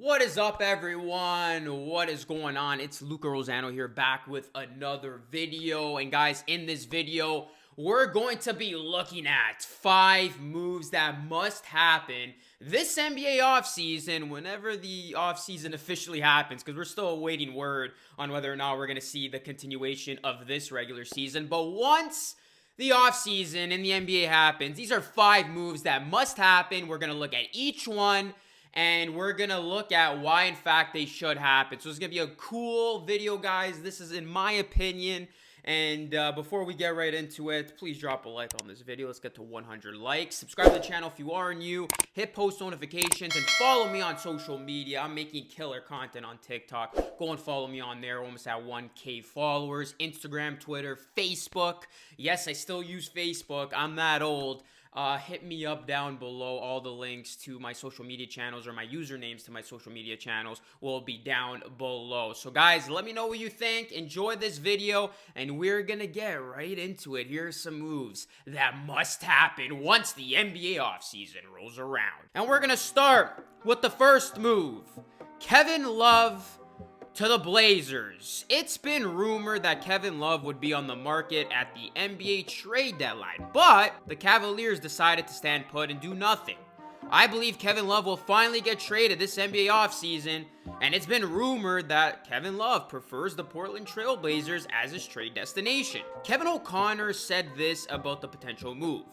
What is up, everyone? What is going on? It's Luca Rosano here, back with another video. And guys, in this video, we're going to be looking at 5 moves that must happen this NBA offseason, whenever the offseason officially happens, because we're still awaiting word on whether or not we're going to see the continuation of this regular season. But once the offseason in the NBA happens, these are 5 moves that must happen. We're going to look at each one, and we're going to look at why, in fact, they should happen. So it's going to be a cool video, guys. This is in my opinion. And before we get right into it, please drop a like on this video. Let's get to 100 likes. Subscribe to the channel if you are new. Hit post notifications and follow me on social media. I'm making killer content on TikTok. Go and follow me on there. Almost at 1K followers. Instagram, Twitter, Facebook. Yes, I still use Facebook. I'm that old. Hit me up down below. All the links to my social media channels or my usernames to my social media channels will be down below. So guys, let me know what you think. Enjoy this video, and we're gonna get right into it. Here are some moves that must happen once the NBA offseason rolls around. And we're gonna start with the first move. Kevin Love to the Blazers. It's been rumored that Kevin Love would be on the market at the NBA trade deadline, but the Cavaliers decided to stand put and do nothing. I believe Kevin Love will finally get traded this NBA offseason, and it's been rumored that Kevin Love prefers the Portland Trail Blazers as his trade destination. Kevin O'Connor said this about the potential move.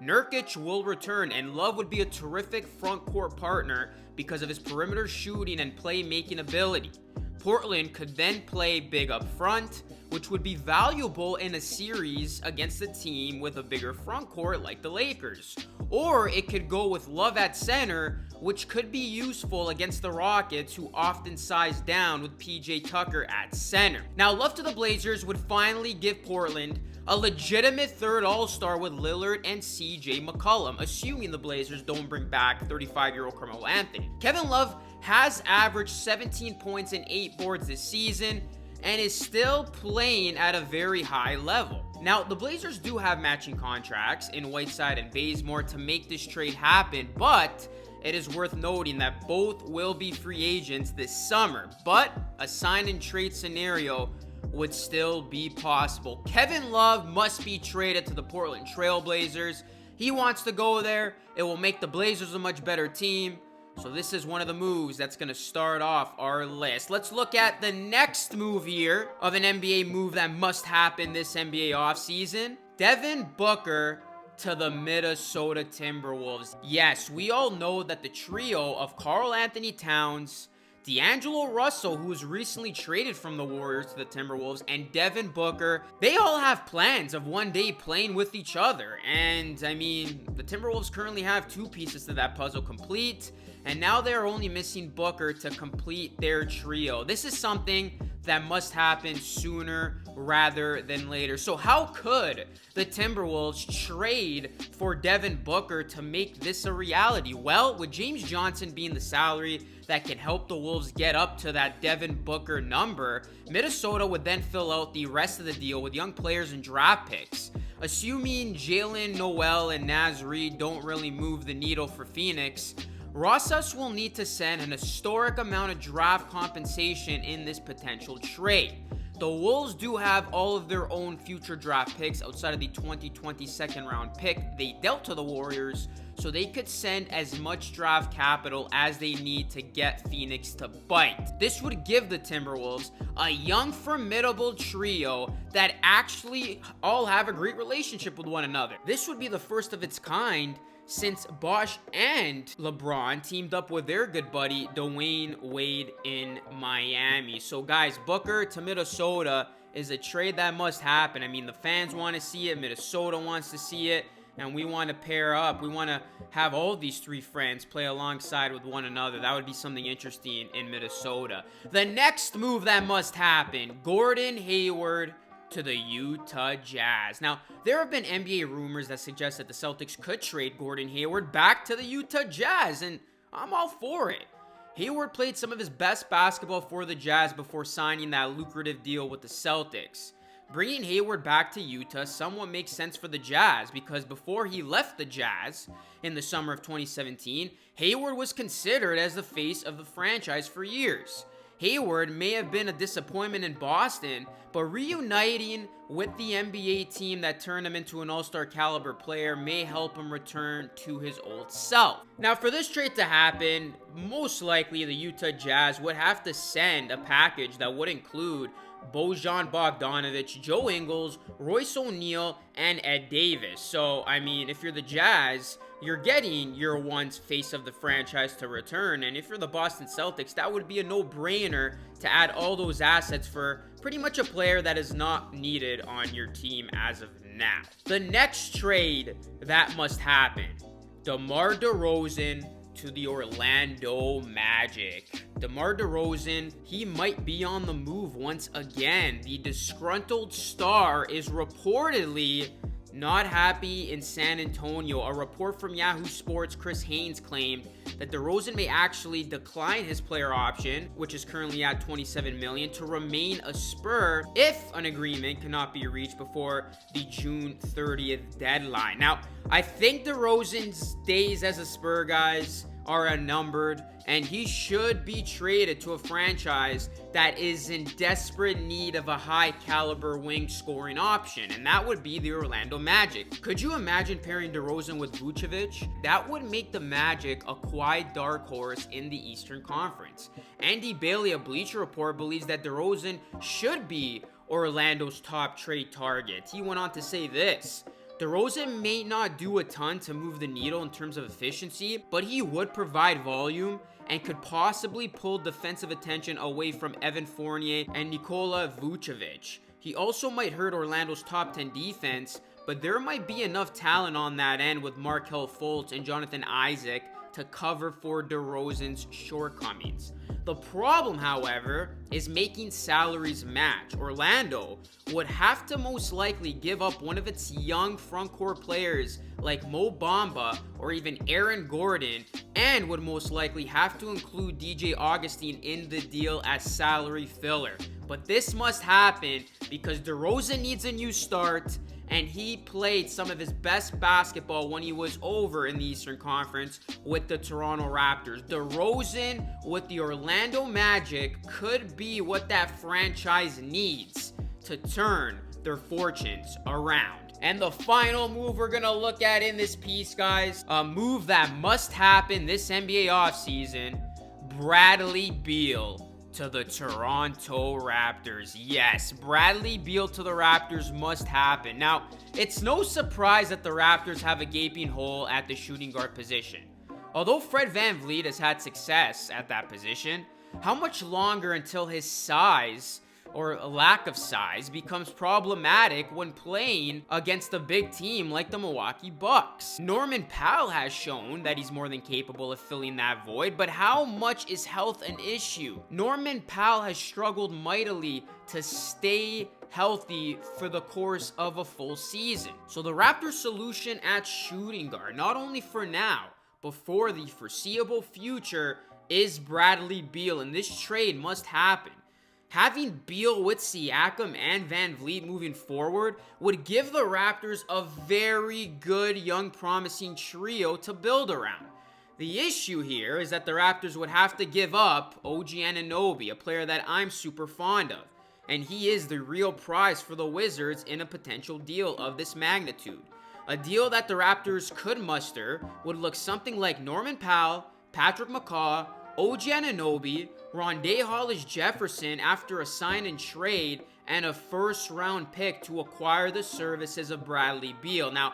Nurkic will return, and Love would be a terrific front court partner because of his perimeter shooting and playmaking ability. Portland could then play big up front, which would be valuable in a series against a team with a bigger front court like the Lakers. Or it could go with Love at center, which could be useful against the Rockets, who often size down with PJ Tucker at center. Now, Love to the Blazers would finally give Portland a legitimate third all-star with Lillard and CJ McCollum, assuming the Blazers don't bring back 35-year-old Carmelo Anthony. Kevin Love has averaged 17 points and 8 boards this season and is still playing at a very high level. Now, the Blazers do have matching contracts in Whiteside and Bazemore to make this trade happen, but it is worth noting that both will be free agents this summer, but a sign and trade scenario would still be possible. Kevin Love must be traded to the Portland Trail Blazers. He wants to go there. It will make the Blazers a much better team. So this is one of the moves that's going to start off our list. Let's look at the next move here of an NBA move that must happen this NBA offseason. Devin Booker to the Minnesota Timberwolves. Yes, we all know that the trio of Karl Anthony Towns, D'Angelo Russell, who was recently traded from the Warriors to the Timberwolves, and Devin Booker, they all have plans of one day playing with each other. And I mean, the Timberwolves currently have 2 pieces to that puzzle complete, and now they're only missing Booker to complete their trio. This is something that must happen sooner rather than later. So how could the Timberwolves trade for Devin Booker to make this a reality? Well, with James Johnson being the salary that can help the Wolves get up to that Devin Booker number, Minnesota would then fill out the rest of the deal with young players and draft picks. Assuming Jalen Noel and Naz Reid don't really move the needle for Phoenix, Rosas will need to send an historic amount of draft compensation in this potential trade. The Wolves do have all of their own future draft picks outside of the 2020 second round pick they dealt to the Warriors, so they could send as much draft capital as they need to get Phoenix to bite. This would give the Timberwolves a young, formidable trio that actually all have a great relationship with one another. This would be the first of its kind since Bosh and LeBron teamed up with their good buddy Dwayne Wade in Miami. So guys, Booker to Minnesota is a trade that must happen. I mean, the fans want to see it, Minnesota wants to see it, and we want to pair up. We want to have all of these 3 friends play alongside with one another. That would be something interesting in Minnesota. The next move that must happen, Gordon Hayward to the Utah Jazz. Now, there have been NBA rumors that suggest that the Celtics could trade Gordon Hayward back to the Utah Jazz, and I'm all for it. Hayward played some of his best basketball for the Jazz before signing that lucrative deal with the Celtics. bringing Hayward back to Utah somewhat makes sense for the Jazz, because before he left the Jazz in the summer of 2017, Hayward was considered as the face of the franchise for years. Hayward may have been a disappointment in Boston, but reuniting with the NBA team that turned him into an all-star caliber player may help him return to his old self. Now, for this trade to happen, most likely the Utah Jazz would have to send a package that would include Bojan Bogdanovic, Joe Ingles, Royce O'Neal, and Ed Davis. So, I mean, if you're the Jazz, you're getting your once face of the franchise to return. And if you're the Boston Celtics, that would be a no-brainer to add all those assets for pretty much a player that is not needed on your team as of now. The next trade that must happen, DeMar DeRozan to the Orlando Magic. DeMar DeRozan, he might be on the move once again. The disgruntled star is reportedly not happy in San Antonio. A report from Yahoo Sports, Chris Haynes, claimed that DeRozan may actually decline his player option, which is currently at $27 million, to remain a Spur if an agreement cannot be reached before the June 30th deadline. Now, I think DeRozan's days as a Spur, guys, are unnumbered, and he should be traded to a franchise that is in desperate need of a high caliber wing scoring option, and that would be the Orlando Magic. Could you imagine pairing DeRozan with Vucevic? That would make the Magic a quiet dark horse in the Eastern Conference. Andy Bailey of Bleacher Report believes that DeRozan should be Orlando's top trade target. He went on to say this: DeRozan may not do a ton to move the needle in terms of efficiency, but he would provide volume and could possibly pull defensive attention away from Evan Fournier and Nikola Vucevic. He also might hurt Orlando's top 10 defense, but there might be enough talent on that end with Markelle Fultz and Jonathan Isaac to cover for DeRozan's shortcomings. The problem, however, is making salaries match. Orlando would have to most likely give up one of its young frontcourt players like Mo Bamba or even Aaron Gordon, and would most likely have to include DJ Augustine in the deal as salary filler. But this must happen because DeRozan needs a new start, and he played some of his best basketball when he was over in the Eastern Conference with the Toronto Raptors. DeRozan with the Orlando Magic could be what that franchise needs to turn their fortunes around. And the final move we're gonna look at in this piece, guys, a move that must happen this NBA offseason: Bradley Beal to the Toronto Raptors. Yes, Bradley Beal to the Raptors must happen. Now, it's no surprise that the Raptors have a gaping hole at the shooting guard position. Although Fred VanVleet has had success at that position, how much longer until his size, or a lack of size, becomes problematic when playing against a big team like the Milwaukee Bucks? Norman Powell has shown that he's more than capable of filling that void, but how much is health an issue? Norman Powell has struggled mightily to stay healthy for the course of a full season. So the Raptors' solution at shooting guard, not only for now, but for the foreseeable future, is Bradley Beal, and this trade must happen. Having Beal with Siakam and VanVleet moving forward would give the Raptors a very good young promising trio to build around. The issue here is that the Raptors would have to give up OG Anunoby, a player that I'm super fond of, and he is the real prize for the Wizards in a potential deal of this magnitude. A deal that the Raptors could muster would look something like Norman Powell, Patrick McCaw, OG Anunoby, Rondé Hollis-Jefferson after a sign and trade, and a first-round pick to acquire the services of Bradley Beal. Now,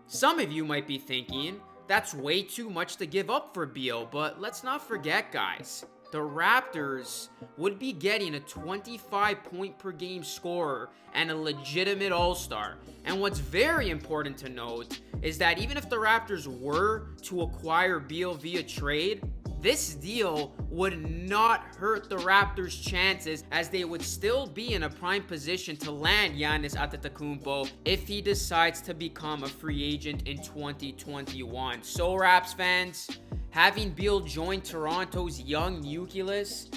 some of you might be thinking, that's way too much to give up for Beal, but let's not forget, guys, the Raptors would be getting a 25-point-per-game scorer and a legitimate all-star. And what's very important to note is that even if the Raptors were to acquire Beal via trade, this deal would not hurt the Raptors' chances, as they would still be in a prime position to land Giannis Antetokounmpo if he decides to become a free agent in 2021. So, Raps fans, having Beal join Toronto's young nucleus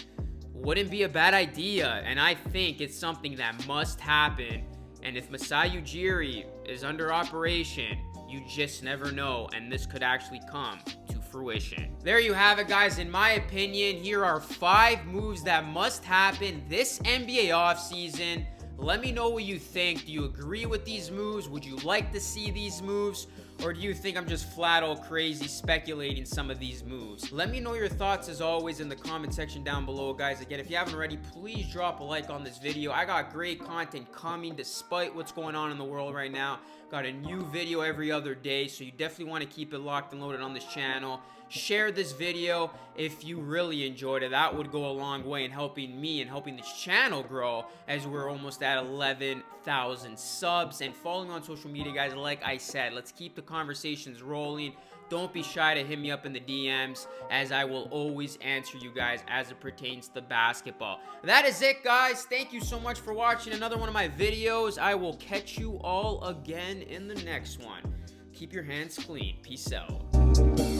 wouldn't be a bad idea, and I think it's something that must happen And if Masai Ujiri is under operation, you just never know, and this could actually come to fruition. There you have it, guys. In my opinion, here are 5 moves that must happen this NBA offseason. Let me know what you think. Do you agree with these moves? Would you like to see these moves? Or do you think I'm just flat out crazy speculating some of these moves? Let me know your thoughts as always in the comment section down below, guys. Again, if you haven't already, please drop a like on this video. I got great content coming despite what's going on in the world right now. Got a new video every other day, so you definitely want to keep it locked and loaded on this channel. Share this video if you really enjoyed it. That would go a long way in helping me and helping this channel grow, as we're almost at 11,000 subs. And follow me on social media, guys. Like I said, let's keep the conversations rolling. Don't be shy to hit me up in the DMs, as I will always answer you guys as it pertains to basketball. That is it, guys. Thank you so much for watching another one of my videos. I will catch you all again in the next one. Keep your hands clean. Peace out.